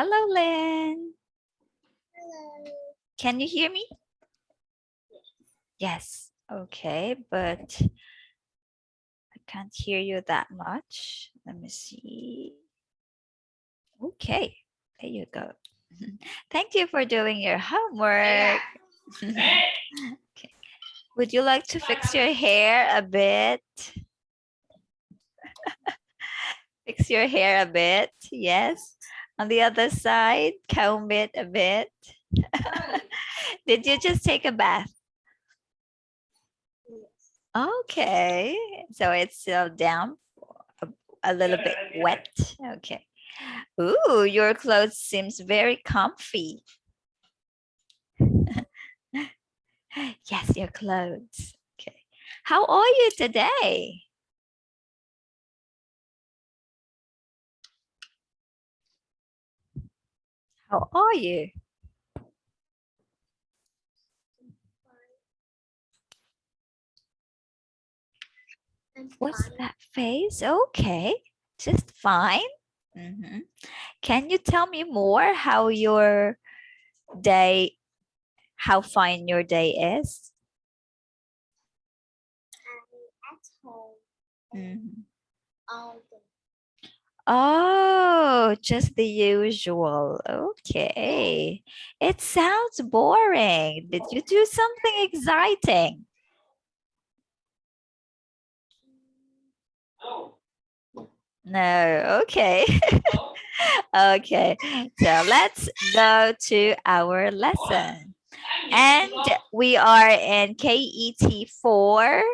Hello, Lynn. Hello. Can you hear me? Yes. Okay, but I can't hear you that much. Let me see. Okay, there you go. Thank you for doing your homework. Okay. Would you like to fix your hair a bit? Fix your hair a bit. Yes. On the other side, comb it a bit. Did you just take a bath? Okay. So it's still damp, a little bit wet. Okay. Ooh, your clothes seems very comfy. Yes, your clothes. Okay. How are you today? How are you? What's that face? Okay, just fine. Can you tell me more how your day, how fine your day is? I'm at home Mhm. all day. Oh, just the usual. Okay. It sounds boring. Did you do something exciting? No. Okay. Okay. So let's go to our lesson. And we are in KET 4,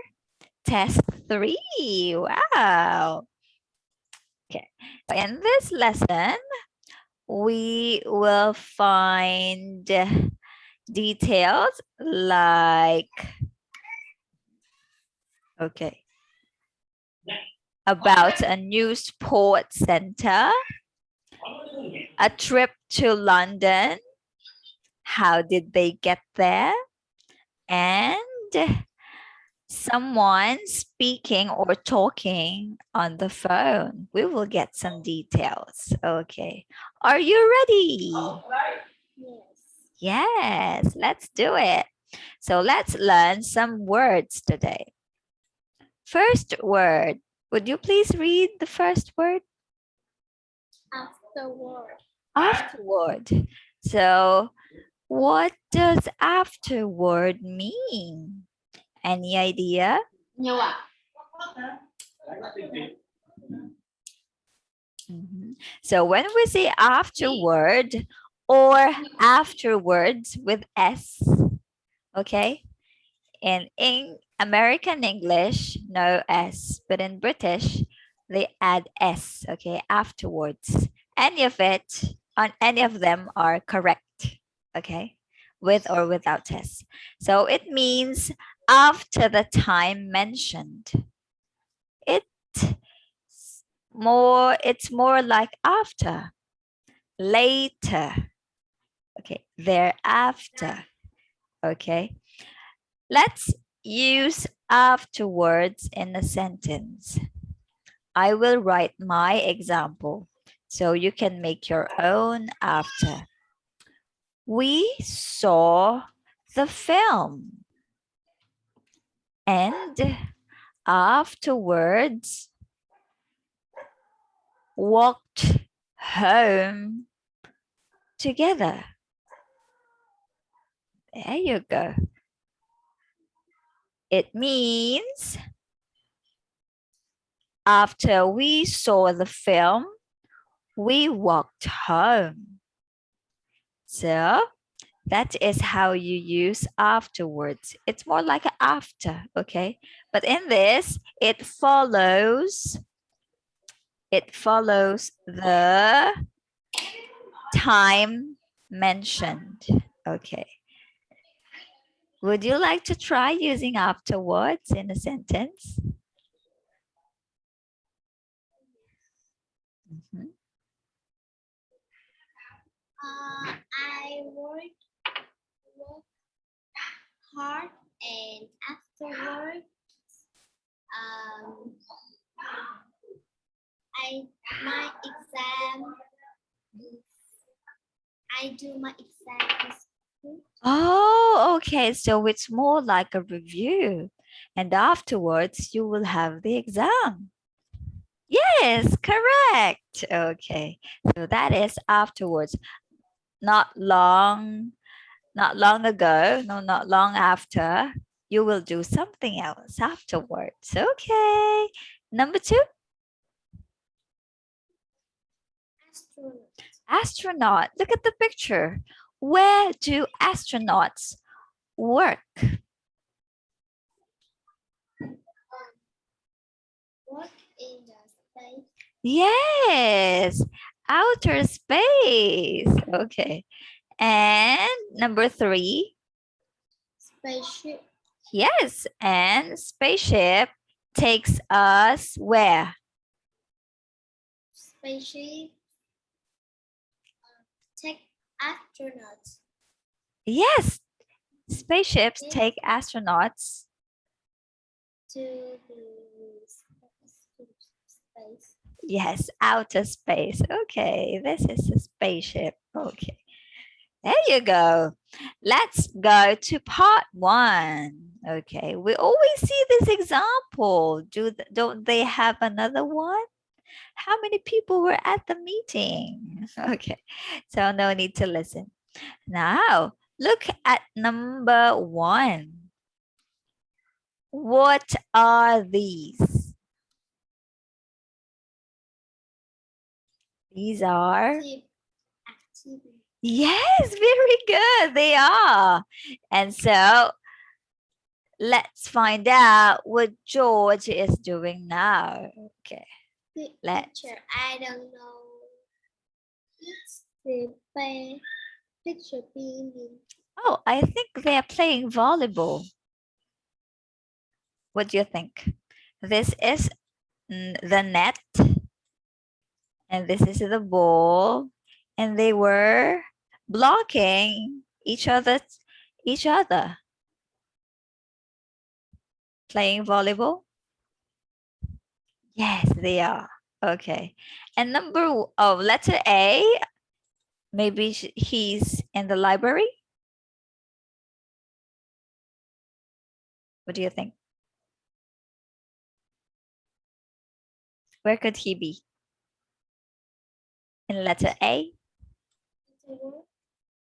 test 3. Wow. Okay. In this lesson, we will find details like, okay, about a new sports center, a trip to London, how did they get there, and someone speaking or talking on the phone. We will get some details. Okay. Are you ready? Yes. Yes, let's do it. So let's learn some words today. First word. Would you please read the first word? Afterward. Afterward. So what does afterward mean? Any idea? Nhiều ạ. So when we say afterward or afterwards with S, okay? In American English, no S, but in British, they add S, okay? Afterwards. Any of it, on any of them are correct, okay? With or without S. So it means after the time mentioned. It's more like after, later, okay, thereafter, okay. Let's use afterwards in a sentence. I will write my example so you can make your own after. We saw the film and afterwards walked home together. There you go. It means after we saw the film, we walked home. So that is how you use afterwards. It's more like after, okay? But in this, it follows the time mentioned. Okay. Would you like to try using afterwards in a sentence? Mhm. I work hard and afterward um my exam I do my exam. Oh, okay. So it's more like a review. And afterwards, you will have the exam. Yes, correct. Okay. So that is afterwards. Not long, not long ago. No, not long after. You will do something else afterwards. Okay. Number 2, Astronaut. astronaut. Look at the picture. Where do astronauts work? Work in the space. Yes, outer space. Okay. And number 3, Spaceship. yes, and spaceship takes us where? Spaceship. Take astronauts. Yes, spaceships take astronauts. To the space. Yes, outer space. Okay, this is a spaceship. Okay, there you go. Let's go to part 1. Okay, we always see this example. Don't they have another one? How many people were at the meeting? Okay, so no need to listen. Now, look at number 1. What are these? These are, Activity. yes, very good. They are. And so let's find out what George is doing now. Okay, let's. Picture. I don't know. It's the picture being. Oh, I think they're playing volleyball. What do you think? This is the net, and this is the ball, and they were blocking each other playing volleyball. Yes, they are. Okay. And letter A, maybe he's in the library. What do you think? Where could he be? In letter A?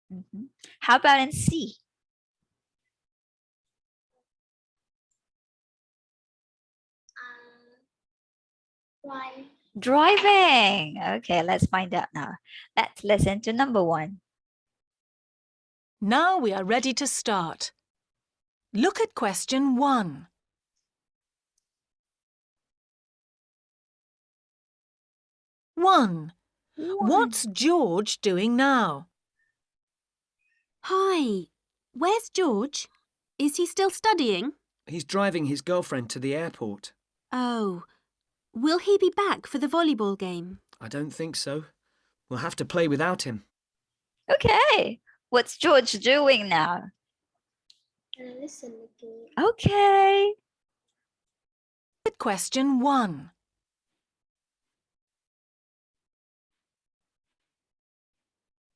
Mhm. How about in C? Why? Driving. Okay, let's find out now. Let's listen to number 1. Now we are ready to start. Look at question 1. 1. What's George doing now? Hi, where's George? Is he still studying? He's driving his girlfriend to the airport. Oh, will he be back for the volleyball game? I don't think so. We'll have to play without him. Okay, what's George doing now? Listen again. Okay. Look at question 1.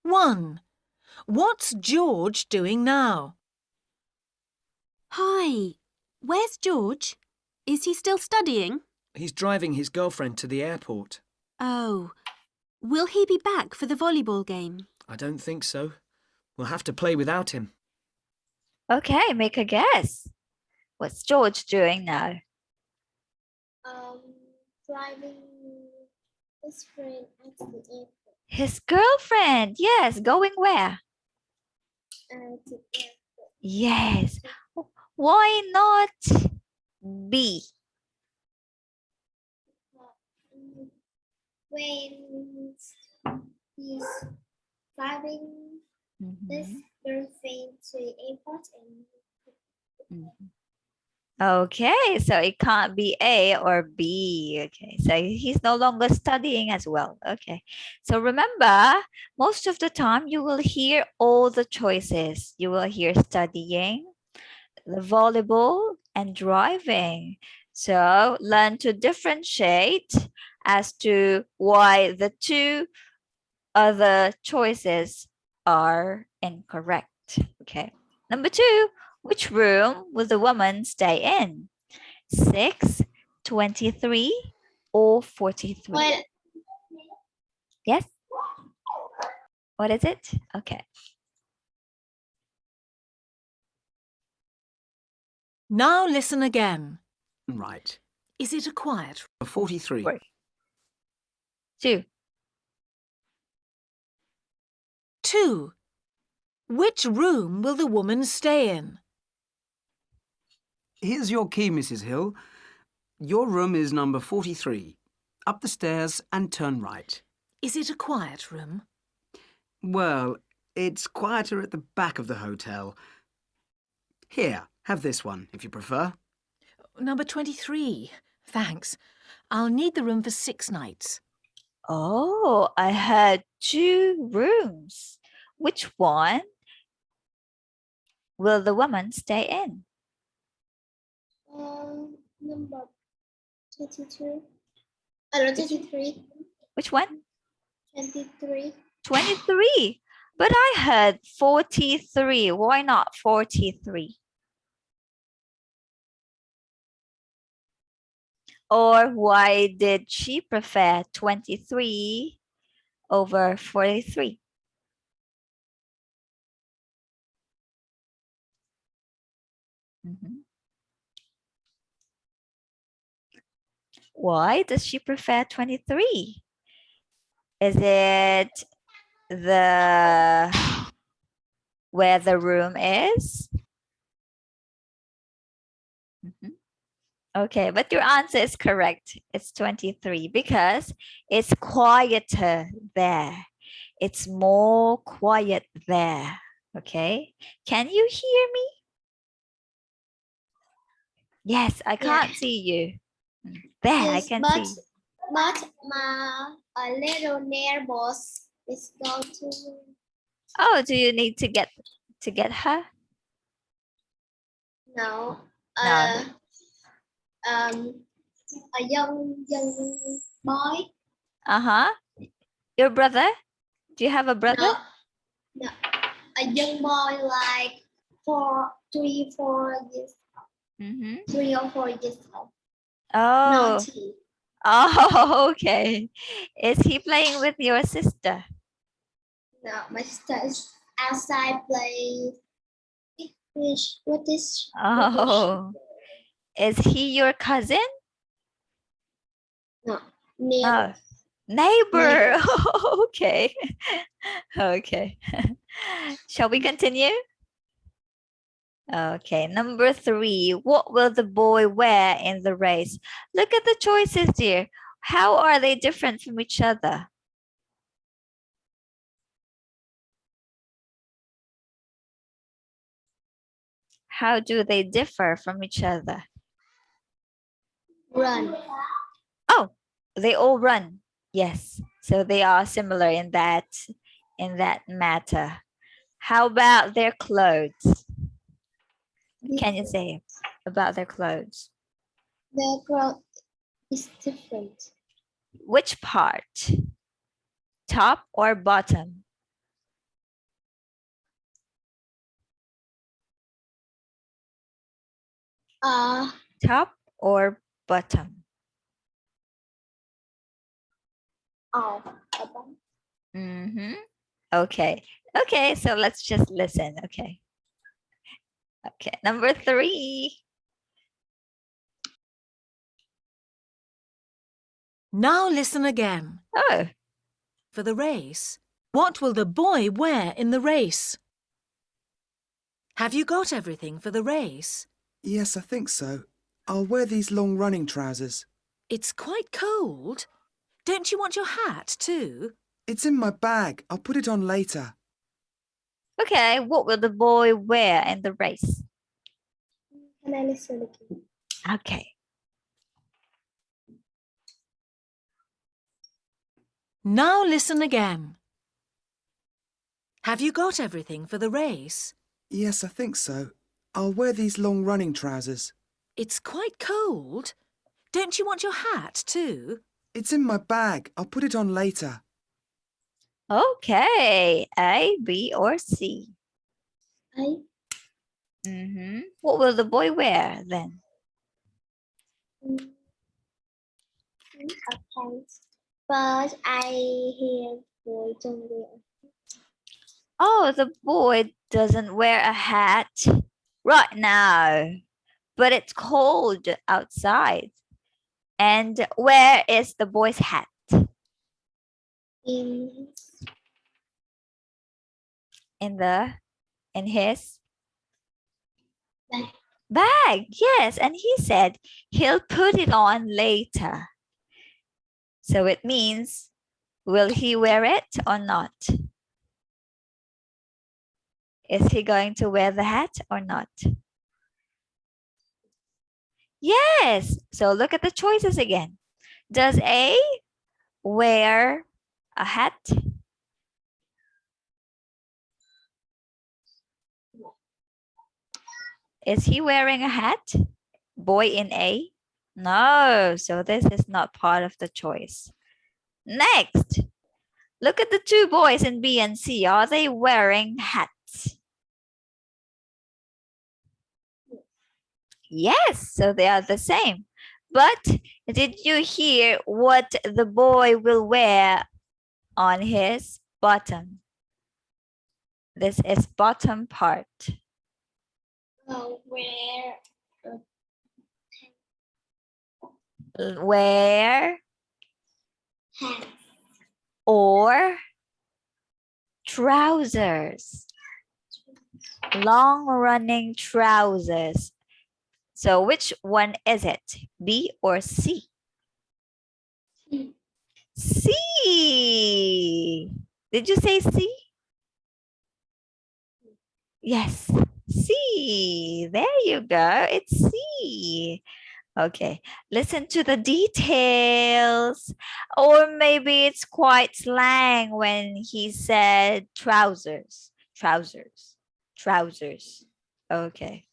1. What's George doing now? Hi, where's George? Is he still studying? He's driving his girlfriend to the airport. Oh, will he be back for the volleyball game? I don't think so. We'll have to play without him. Okay, make a guess. What's George doing now? Driving his friend at the airport. His girlfriend. Yes, going where? To the airport. Yes. Why not B? When he's driving this girlfriend to the airport and Okay, so it can't be A or B. Okay, so he's no longer studying as well. Okay, so remember, most of the time you will hear all the choices. You will hear studying, the volleyball, and driving. So learn to differentiate as to why the two other choices are incorrect. Okay. Number 2, which room will the woman stay in? 6, 23, or 43? Well, Yes? What is it? Okay. Now listen again. Right. Is it a quiet 43. 2. 2. Which room will the woman stay in? Here's your key, Mrs. Hill. Your room is number 43. Up the stairs and turn right. Is it a quiet room? Well, it's quieter at the back of the hotel. Here, have this one, if you prefer. Number 23. Thanks. I'll need the room for 6 nights. Oh, I had 2 rooms. Which one will the woman stay in? number 22. I know 23. Which one? 23. 23. But I heard 43. Why not 43? Or why did she prefer 23 over 43? Why does she prefer 23? Is it where the room is? Okay, but your answer is correct. It's 23 because it's quieter there. It's more quiet there. Okay, can you hear me? Yes, I can't see you. There, I Yes, can but, see. but my little neighbors is go to. Oh, do you need to get her? No. No. A young boy. Uh-huh. Your brother? Do you have a brother? No. A young boy like 3, 4 years. 3 or 4 years old. Oh. Naughty. Oh, okay. Is he playing with your sister? No, my sister is outside playing. What is? Oh. Is he your cousin? No, neighbor. Neighbor. Okay. Okay. Shall we continue? Okay, number 3. What will the boy wear in the race? Look at the choices, dear. How are they different from each other? How do they differ from each other? Run. Oh, they all run. Yes, so they are similar in that matter. How about their clothes? What can you say about their clothes? The crowd is different. Which part? Top or bottom? Top or bottom? Okay. Okay, so let's just listen. Okay. Okay, number 3. Now listen again. Oh, For the race, what will the boy wear in the race? Have you got everything for the race? Yes, I think so. I'll wear these long running trousers. It's quite cold. Don't you want your hat too? It's in my bag. I'll put it on later. okay. What will the boy wear in the race? Can I listen again? Okay. Now listen again. Have you got everything for the race? Yes, I think so. I'll wear these long running trousers. It's quite cold. Don't you want your hat too? It's in my bag. I'll put it on later. Okay, A, B, or C? A. What will the boy wear then? Okay. But I hear boy don't wear. Oh, the boy doesn't wear a hat right now, but it's cold outside. And where is the boy's hat? In His bag. bag. Yes, and he said he'll put it on later. So it means, will he wear it or not? Is he going to wear the hat or not? Yes. So look at the choices again. Does A wear a hat? Is he wearing a hat? Boy in A? No, so this is not part of the choice. Next, look at the two boys in B and C. Are they wearing hats? Yes, so they are the same. But did you hear what the boy will wear on his bottom? This is bottom part. Wear Wear hat. or trousers. Long running trousers. So which one is it? B or C? C. Did you say C? Yes. C. There you go. It's C. Okay. Listen to the details. Or maybe it's quite slang when he said trousers. Trousers. Trousers. Okay.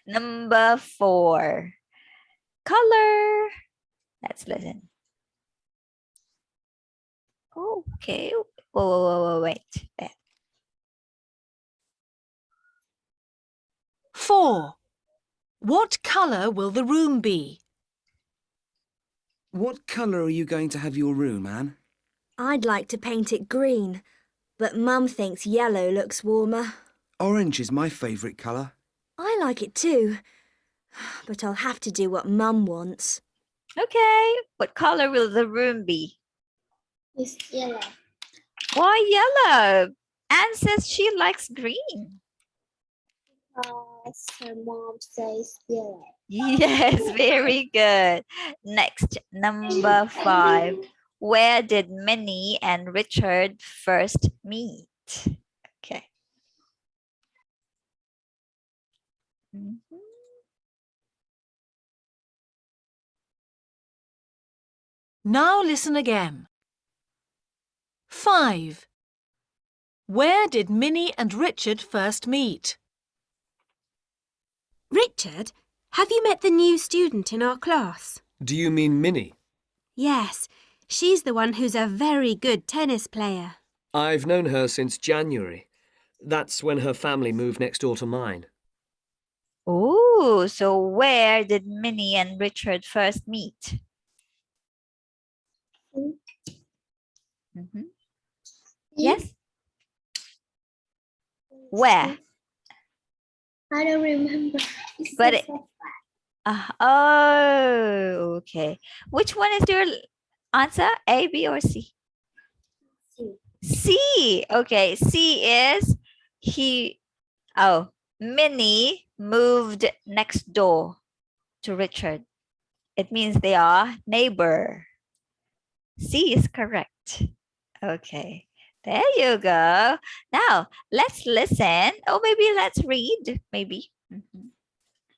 Number 4. Color. Let's listen. Okay. Whoa, wait. There. 4. What colour will the room be? What colour are you going to have your room, Anne? I'd like to paint it green, but Mum thinks yellow looks warmer. Orange is my favourite colour. I like it too, but I'll have to do what Mum wants. Okay. What color will the room be? It's yellow. Why yellow? Anne says she likes green. Her mom says yellow. Yes, very good. Next, number 5. Where did Minnie and Richard first meet? Okay. Now listen again. 5. Where did Minnie and Richard first meet? Richard, have you met the new student in our class? Do you mean Minnie? Yes, she's the one who's a very good tennis player. I've known her since January. That's when her family moved next door to mine. Oh, so where did Minnie and Richard first meet? Yes? Where? I don't remember. But oh, okay. Which one is your answer? A, B, or C? C. Okay, C is Minnie moved next door to Richard. It means they are neighbor. C is correct. Okay, there you go. Now, let's listen. Or maybe let's read, maybe.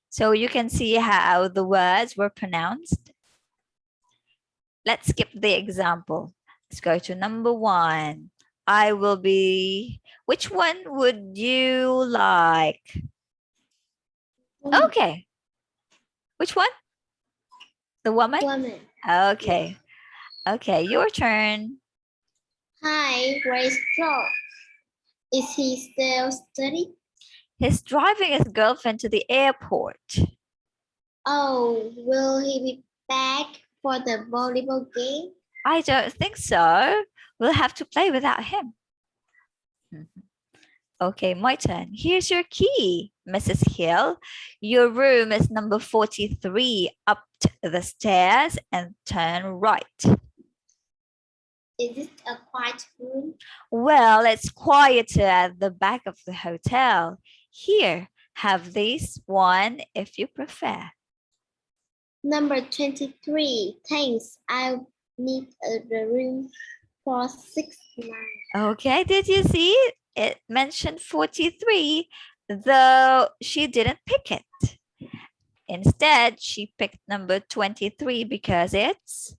So you can see how the words were pronounced. Let's skip the example. Let's go to number 1. I will be... Which one would you like? Okay. Which one? The woman? Woman. Okay. Okay, your turn. Hi, where's George? Is he still studying? He's driving his girlfriend to the airport. Oh, will he be back for the volleyball game? I don't think so. We'll have to play without him. Okay, my turn. Here's your key, Mrs. Hill. Your room is number 43. Up the stairs and turn right. Is it a quiet room? Well, it's quieter at the back of the hotel. Here, have this one if you prefer. Number 23. Thanks. I need the room for 69. Okay, did you see it? It mentioned 43, though she didn't pick it. Instead, she picked number 23 because it's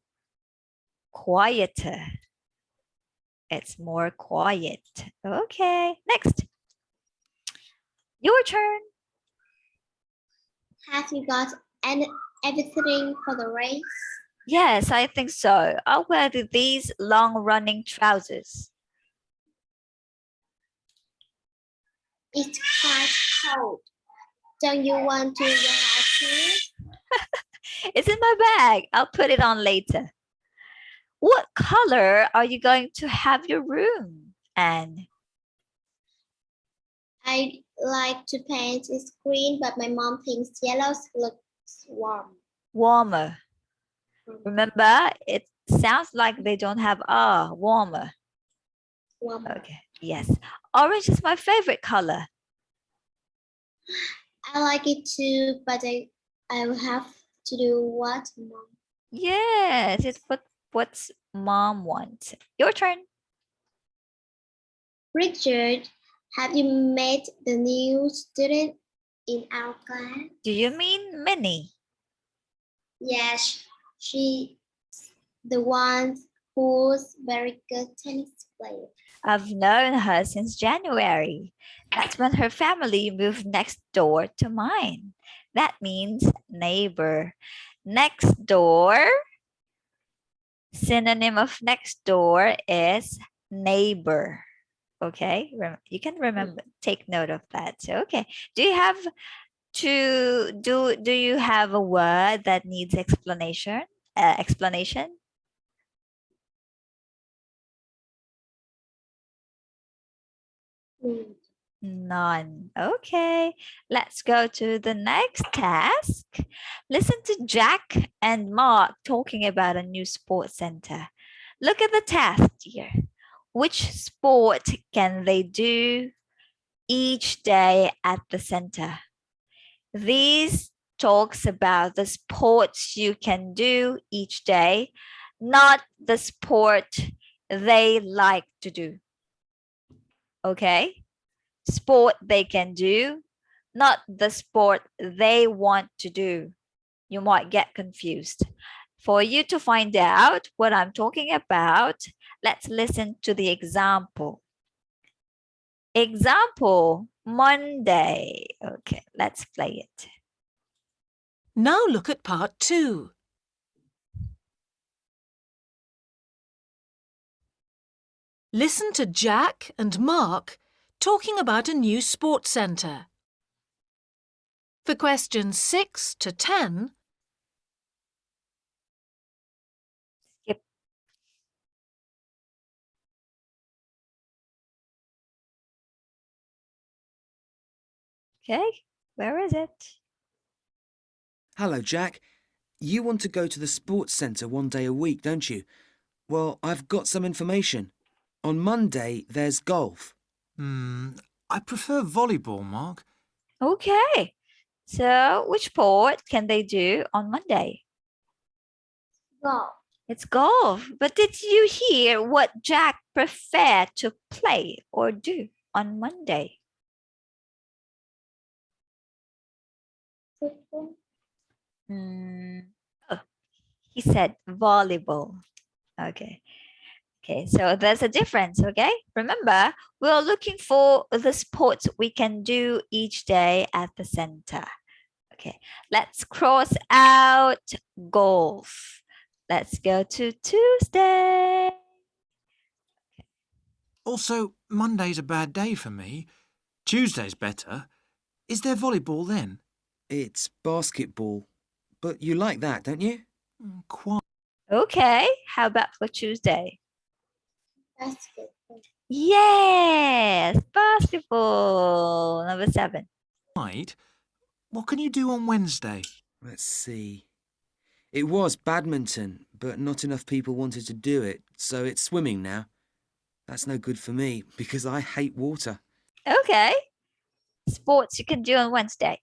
quieter. It's more quiet. Okay, next. Your turn. Have you got everything for the race? Yes, I think so. I'll wear these long-running trousers. It's quite cold. Don't you want to wear a shoe? It's in my bag. I'll put it on later. What color are you going to have your room, Anne? I like to paint it green, but my mom thinks yellow looks warm. Warmer. Remember, it sounds like they don't have warmer. Warm. Okay, yes. Orange is my favorite color. I like it too, but I will have to do what, Mom? Yes, it's what's mom wants. Your turn. Richard, have you met the new student in our class? Do you mean Minnie? Yes, she the one who's very good tennis player. I've known her since January. That's when her family moved next door to mine. That means neighbor. Next door, synonym of next door is neighbor. Okay, you can remember, take note of that. So, okay, do you have do you have a word that needs explanation? Explanation? None. Okay, let's go to the next task. Listen to Jack and Mark talking about a new sports center. Look at the task here. Which sport can they do each day at the center? These talks about the sports you can do each day, not the sport they like to do. Okay? Sport they can do, not the sport they want to do. You might get confused. For you to find out what I'm talking about, let's listen to the example. Example, Monday. Okay, let's play it. Now look at part 2. Listen to Jack and Mark talking about a new sports centre. For questions 6 to 10, Skip. Okay, where is it? Hello, Jack. You want to go to the sports centre one day a week, don't you? Well, I've got some information. On Monday, there's golf. I prefer volleyball, Mark. Okay, so which sport can they do on Monday? Golf. It's golf. But did you hear what Jack preferred to play or do on Monday? Football. Oh, he said volleyball. Okay. Okay, so there's a difference, okay? Remember, we're looking for the sports we can do each day at the center. Okay, let's cross out golf. Let's go to Tuesday. Also, Monday's a bad day for me. Tuesday's better. Is there volleyball then? It's basketball. But you like that, don't you? Quite. Okay, how about for Tuesday? Basketball. Yes, basketball. Number 7. Right. What can you do on Wednesday? Let's see. It was badminton, but not enough people wanted to do it, so it's swimming now. That's no good for me, because I hate water. Okay. Sports you can do on Wednesday.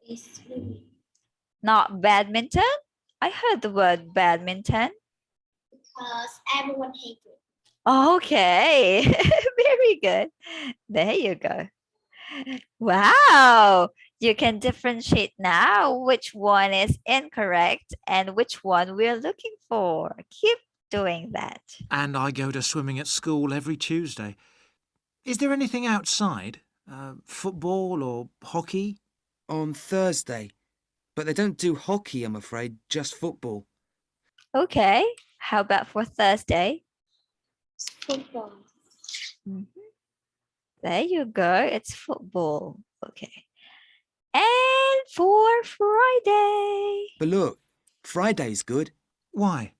Is swimming. Not badminton? I heard the word badminton. Because everyone hates it. Okay, very good. There you go. Wow, you can differentiate now which one is incorrect and which one we're looking for. Keep doing that. And I go to swimming at school every Tuesday. Is there anything outside? Football or hockey? On Thursday. But they don't do hockey, I'm afraid, just football. Okay, how about for Thursday? Football. There you go, it's football. Okay. And for Friday. But look, Friday's good. Why?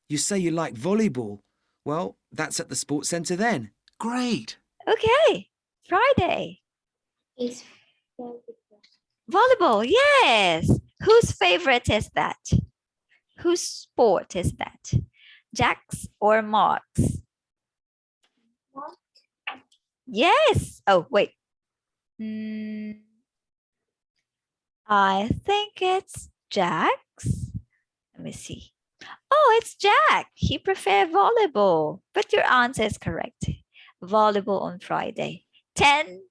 You say you like volleyball. Well, that's at the sports centre then. Great. Okay, Friday. Is volleyball. Volleyball, yes. Whose favorite is that? Whose sport is that? Jack's or Mark's? Mark. Yes. Oh, wait. I think it's Jack's. Let me see. Oh, it's Jack. He prefers volleyball. But your answer is correct. Volleyball on Friday. 10.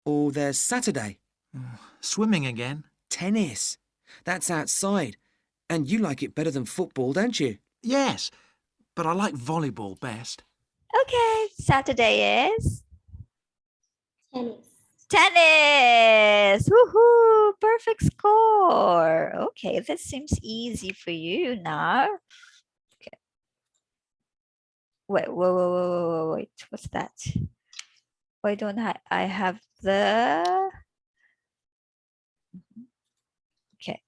Or there's Saturday. Swimming again? Tennis. That's outside. And you like it better than football, don't you? Yes, but I like volleyball best. Okay, Saturday is Tennis. tennis. Woohoo! Perfect score. Okay, this seems easy for you now. Okay. Wait. What's that? Why don't I have the... Okay.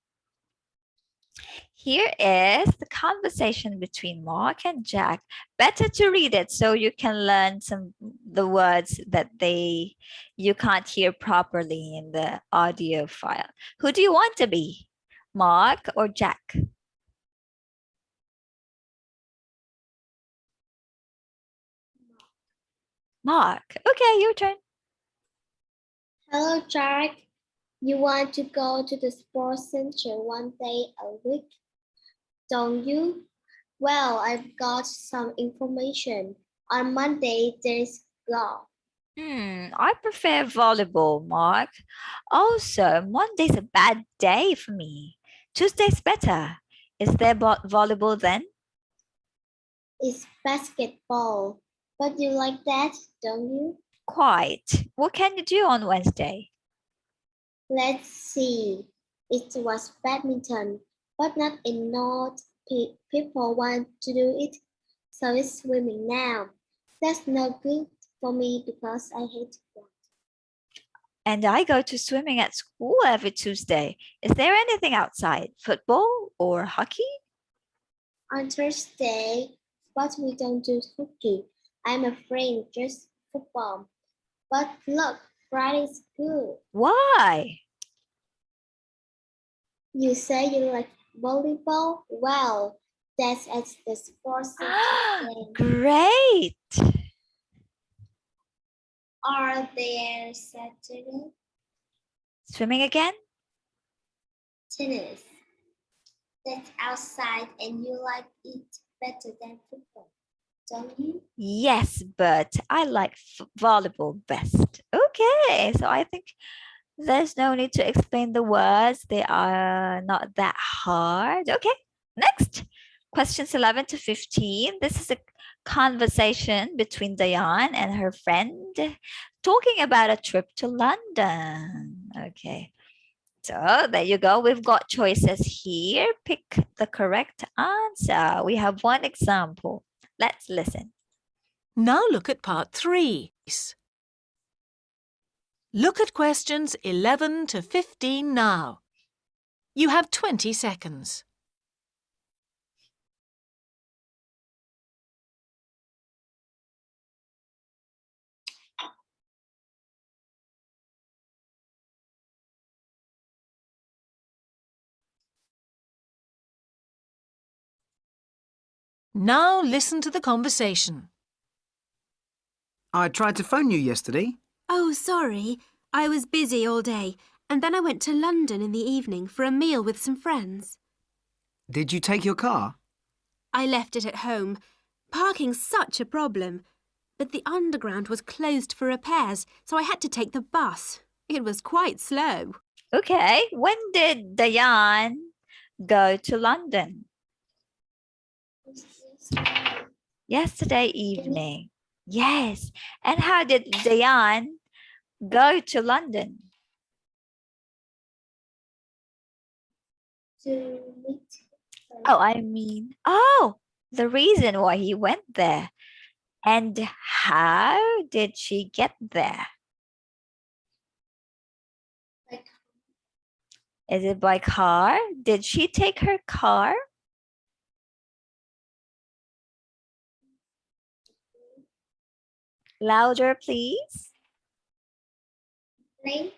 Here is the conversation between Mark and Jack. Better to read it so you can learn the words that you can't hear properly in the audio file. Who do you want to be? Mark or Jack? Mark. Okay, your turn. Hello, Jack. You want to go to the sports center one day a week, don't you? Well, I've got some information. On Monday, there's golf. I prefer volleyball, Mark. Also, Monday's a bad day for me. Tuesday's better. Is there volleyball then? It's basketball. But you like that, don't you? Quite. What can you do on Wednesday? Let's see. It was badminton, but not enough people want to do it. So it's swimming now. That's no good for me because I hate it. And I go to swimming at school every Tuesday. Is there anything outside? Football or hockey? On Thursday, but we don't do hockey. I'm afraid just football. But look, Friday's good. Why? You say you like volleyball? Well, that's at the sports center. Great. Are there Saturday? Swimming again? Tennis. That's outside and you like it better than football, don't you? Yes, but I like volleyball best. Okay, so I think there's no need to explain the words. They are not that hard. Okay, next. Questions 11 to 15. This is a conversation between Diane and her friend talking about a trip to London. Okay, so there you go. We've got choices here. Pick the correct answer. We have one example. Let's listen. Now look at part 3. Look at questions 11 to 15 now. You have 20 seconds. Now listen to the conversation. I tried to phone you yesterday. Oh, sorry. I was busy all day, and then I went to London in the evening for a meal with some friends. Did you take your car? I left it at home. Parking's such a problem. But the underground was closed for repairs, so I had to take the bus. It was quite slow. Okay, when did Diane go to London? Yesterday evening. Yes. And how did Diane go to London? To meet. The reason why he went there. And how did she get there? Like, Is it by car? Did she take her car? Louder, please. plane.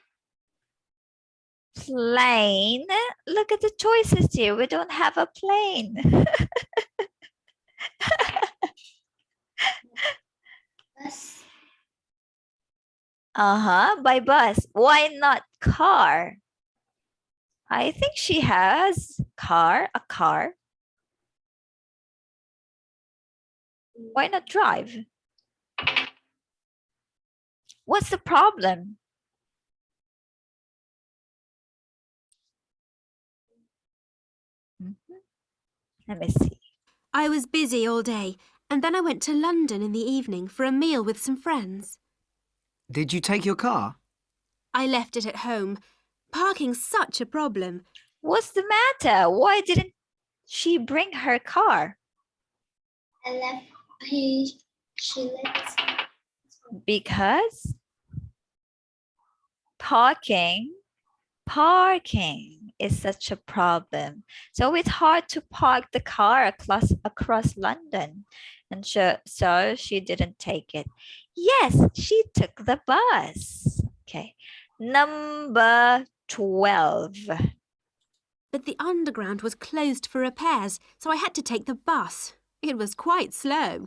Plane. Look at the choices here. We don't have a plane. Bus. By bus. Why not car? I think she has a car. Why not drive? What's the problem? Let me see. I was busy all day, and then I went to London in the evening for a meal with some friends. Did you take your car? I left it at home. Parking's such a problem. What's the matter? Why didn't she bring her car? She left. Because parking is such a problem. So it's hard to park the car across London. And so she didn't take it. Yes, she took the bus. Okay. Number 12. But the underground was closed for repairs, so I had to take the bus. It was quite slow.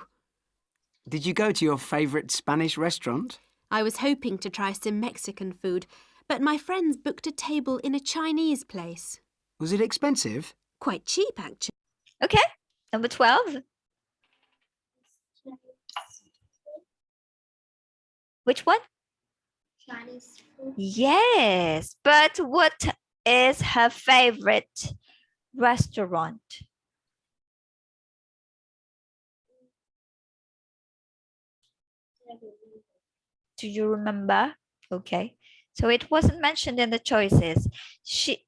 Did you go to your favourite Spanish restaurant? I was hoping to try some Mexican food, but my friends booked a table in a Chinese place. Was it expensive? Quite cheap, actually. Okay. Number 12. Which one? Chinese food. Yes, but what is her favorite restaurant? Do you remember? Okay. So it wasn't mentioned in the choices.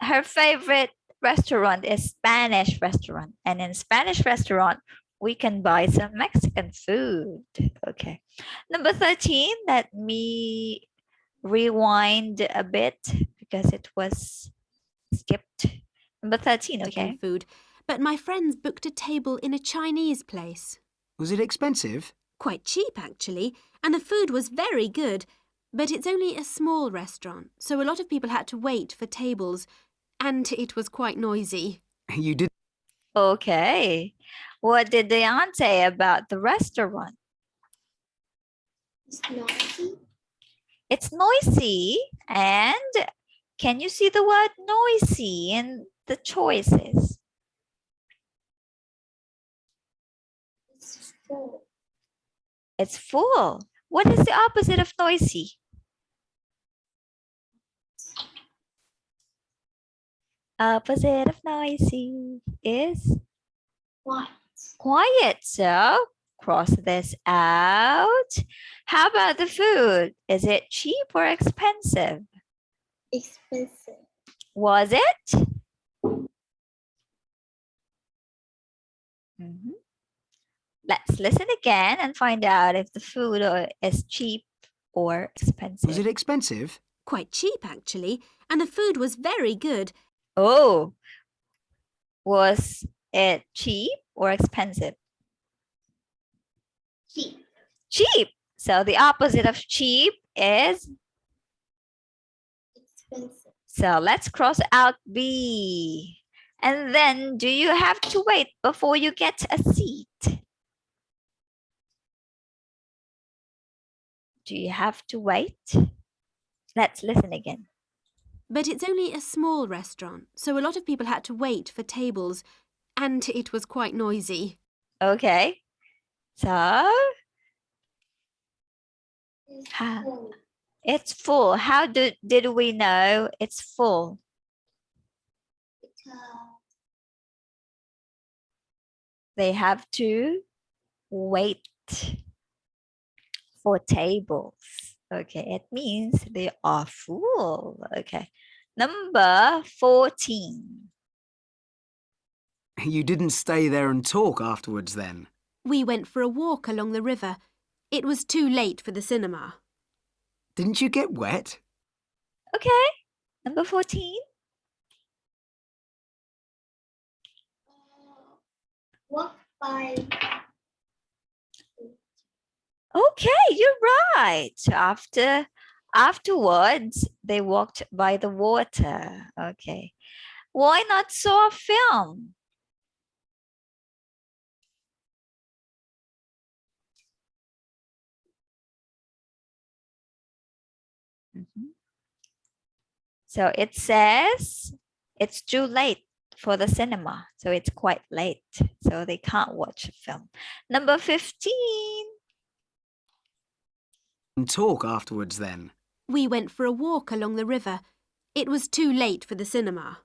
Her favorite restaurant is Spanish restaurant. And in Spanish restaurant, we can buy some Mexican food. Okay. Number 13, let me rewind a bit because it was skipped. Number 13, okay. Mexican food, but my friends booked a table in a Chinese place. Was it expensive? Quite cheap, actually, and the food was very good. But it's only a small restaurant, so a lot of people had to wait for tables, and it was quite noisy. You did. Okay. What did Diane say about the restaurant? It's noisy. It's noisy. And can you see the word noisy in the choices? It's full. It's full. What is the opposite of noisy? Opposite of noisy is Quiet. quiet. So cross this out. How about the food? Is it cheap or expensive? Expensive. Was it? Mhm. Let's listen again and find out if the food is cheap or expensive. Was it expensive? Quite cheap, actually, and the food was very good. Oh, was it cheap or expensive? Cheap. Cheap. So the opposite of cheap is, Expensive. so let's cross out B. And then do you have to wait before you get a seat? Do you have to wait? Let's listen again. But it's only a small restaurant, so a lot of people had to wait for tables, and it was quite noisy. Okay. So It's How- full. it's full. How did we know it's full? Because They have to wait for tables. Okay, it means they are full. Okay. Number 14. You didn't stay there and talk afterwards then? We went for a walk along the river. It was too late for the cinema. Didn't you get wet? Okay. Number 14. walk by. Okay, you're right. Afterwards, they walked by the water. Okay. Why not saw a film? Mhm. So it says it's too late for the cinema. So it's quite late. So they can't watch a film. Number 15. And talk afterwards then? We went for a walk along the river. It was too late for the cinema.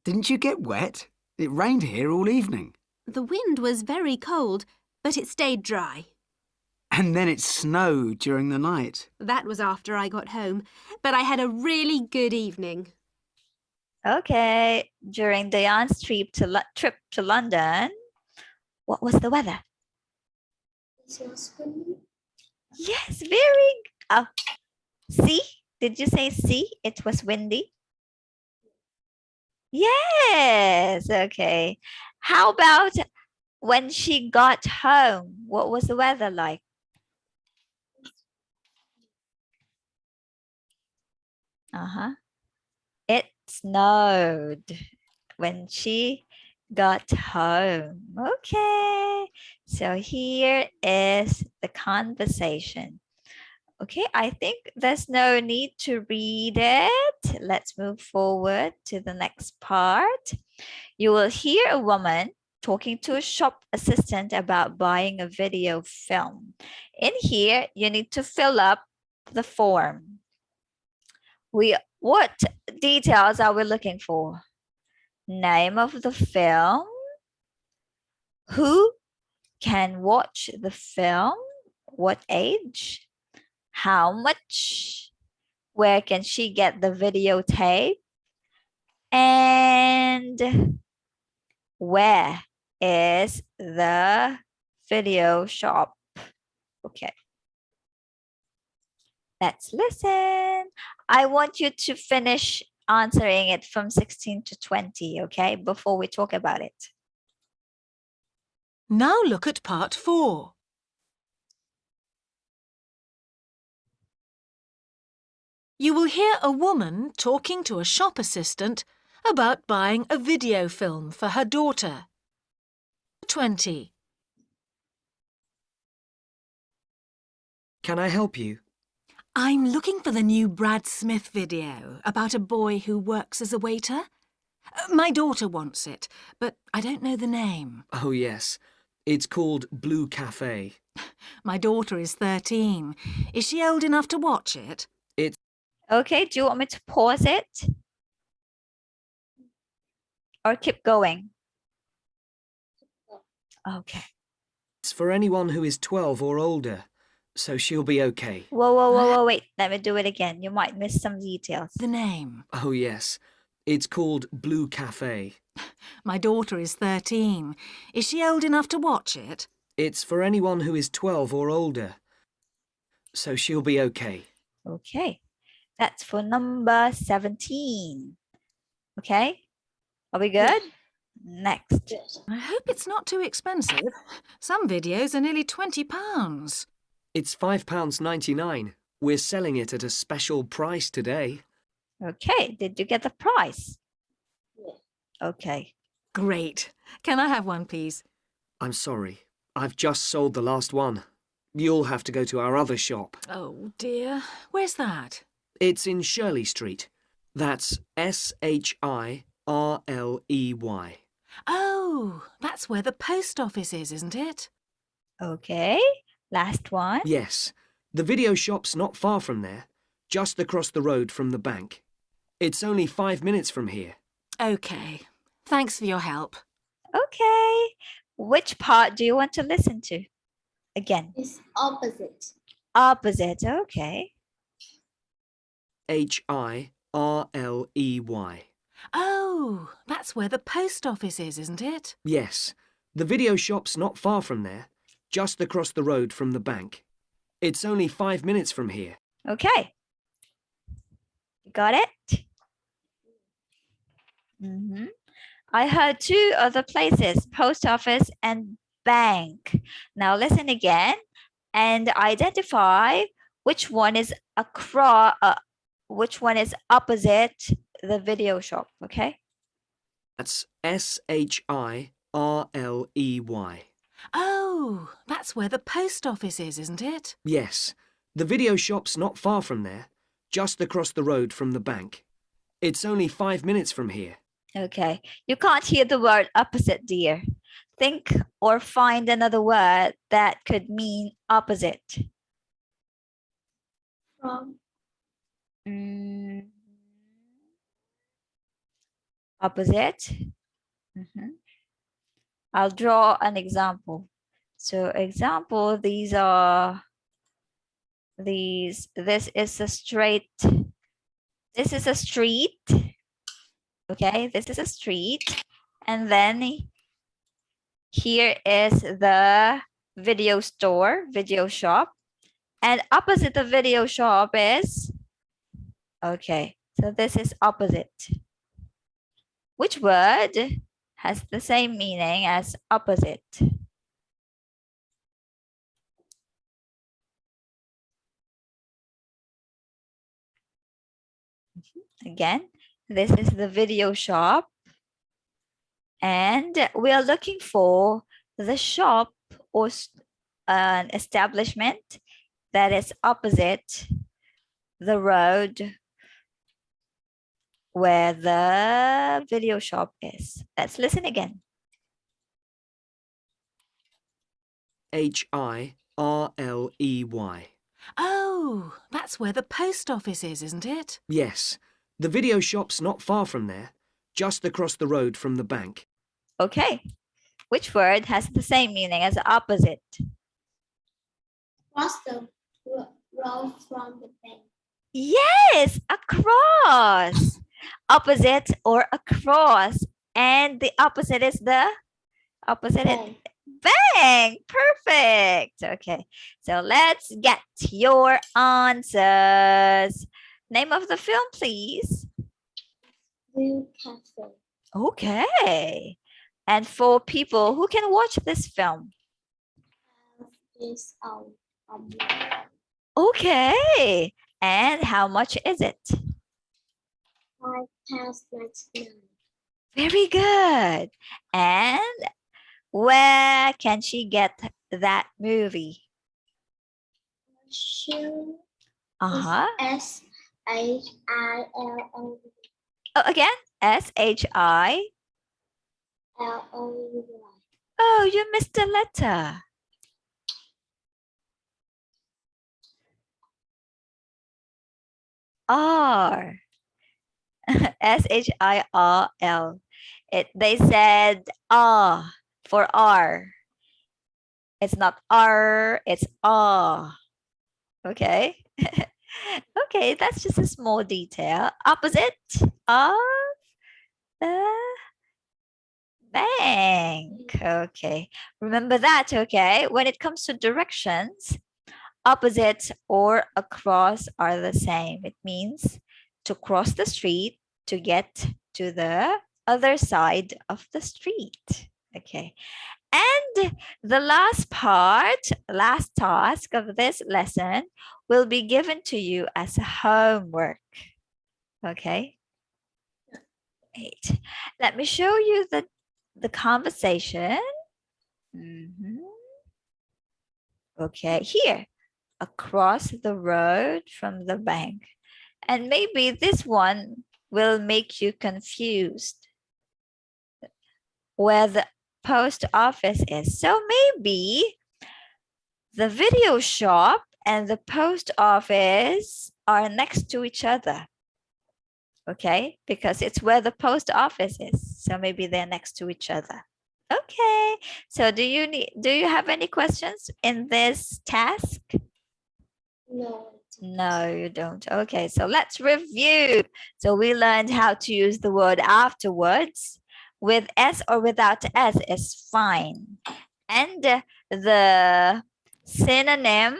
Didn't you get wet? It rained here all evening. The wind was very cold, but it stayed dry. And then it snowed during the night. That was after I got home, but I had a really good evening. Okay. During Diane's trip to London, what was the weather? It was windy. Yes, very. Oh, see? Did you say see? It was windy. Yes. Okay. How about when she got home? What was the weather like? It snowed when she got home. Okay. So here is the conversation. Okay, I think there's no need to read it. Let's move forward to the next part. You will hear a woman talking to a shop assistant about buying a video film. In here, you need to fill up the form. What details are we looking for? Name of the film. Who can watch the film? What age? How much? Where can she get the videotape? And where is the video shop? Okay. Let's listen. I want you to finish answering it from 16 to 20, okay, before we talk about it. Now look at part 4. You will hear a woman talking to a shop assistant about buying a video film for her daughter. 20. Can I help you? I'm looking for the new Brad Smith video about a boy who works as a waiter. My daughter wants it, but I don't know the name. Oh, yes. It's called Blue Cafe. My daughter is 13. Is she old enough to watch it? Okay, do you want me to pause it? Or keep going? Okay. It's for anyone who is 12 or older, so she'll be okay. Whoa, wait. Let me do it again. You might miss some details. The name. Oh, yes. It's called Blue Cafe. My daughter is 13. Is she old enough to watch it? It's for anyone who is 12 or older. So she'll be okay. Okay. That's for number 17. Okay. Are we good? Next. Yes. I hope it's not too expensive. Some videos are nearly £20. It's £5.99. We're selling it at a special price today. Okay. Did you get the price? Yes. Okay. Great. Can I have one, please? I'm sorry. I've just sold the last one. You'll have to go to our other shop. Oh, dear. Where's that? It's in Shirley Street. That's Shirley. Oh, that's where the post office is, isn't it? Okay. Last one. Yes. The video shop's not far from there, just across the road from the bank. It's only 5 minutes from here. OK. Thanks for your help. Okay. Which part do you want to listen to? Again. It's opposite. Opposite. Okay. Shirley. Oh, that's where the post office is, isn't it? Yes. The video shop's not far from there, just across the road from the bank. It's only 5 minutes from here. Okay. You got it? I heard two other places, post office and bank. Now listen again and identify which one is which one is opposite the video shop, okay? That's Shirley. Oh, that's where the post office is, isn't it? Yes. The video shop's not far from there, just across the road from the bank. It's only 5 minutes from here. Okay. You can't hear the word opposite, dear. Think or find another word that could mean opposite. From. Opposite. I'll draw an example. So example, this is a straight, this is a street. Okay, this is a street. And then here is the video store, video shop. And opposite the video shop is, okay, so this is opposite. Which word has the same meaning as opposite? Again, this is the video shop. And we are looking for the shop or an establishment that is opposite the road where the video shop is. Let's listen again. Shirley. Oh, that's where the post office is, isn't it? Yes. The video shop's not far from there, just across the road from the bank. Okay. Which word has the same meaning as opposite? Across the road from the bank. Yes, across. Opposite or across. And the opposite is the opposite. Bank. Bank. Perfect. Okay. So let's get your answers. Name of the film, please. Blue Cafe. Okay. And for people who can watch this film. Is Okay. And how much is it? £5.99. Very good. And where can she get that movie? Shoe. S-H-I-L-O. Oh, again, S-H-I. L-O-Y. Oh, you missed the letter. R. S-H-I-R-L. They said R for R. It's not R, it's R. Okay. Okay, that's just a small detail. Opposite of the bank. Okay. Remember that, okay? When it comes to directions, opposite or across are the same. It means to cross the street to get to the other side of the street. Okay. And the last task of this lesson will be given to you as a homework. Okay. Wait. Let me show you the conversation. Okay, here, across the road from the bank. And maybe this one will make you confused where the post office is. So maybe the video shop and the post office are next to each other. Okay, because it's where the post office is. So maybe they're next to each other. Okay, so do you have any questions in this task? No. No, you don't. Okay, so let's review. So we learned how to use the word afterwards. With S or without S is fine. And the synonym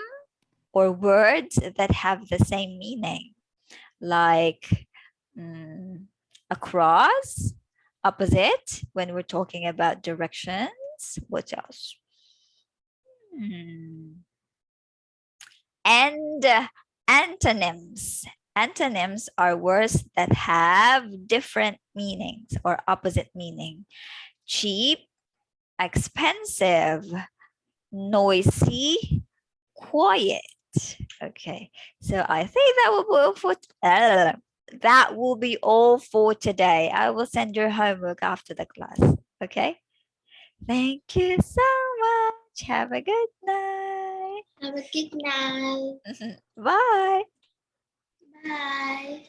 or words that have the same meaning, like across, opposite, when we're talking about directions. What else? And antonyms. Antonyms are words that have different meanings or opposite meaning. Cheap, expensive, noisy, quiet. Okay, so I think that will be all for today. I will send your homework after the class. Okay. Thank you so much. Have a good night. Have a good night. Bye. Bye.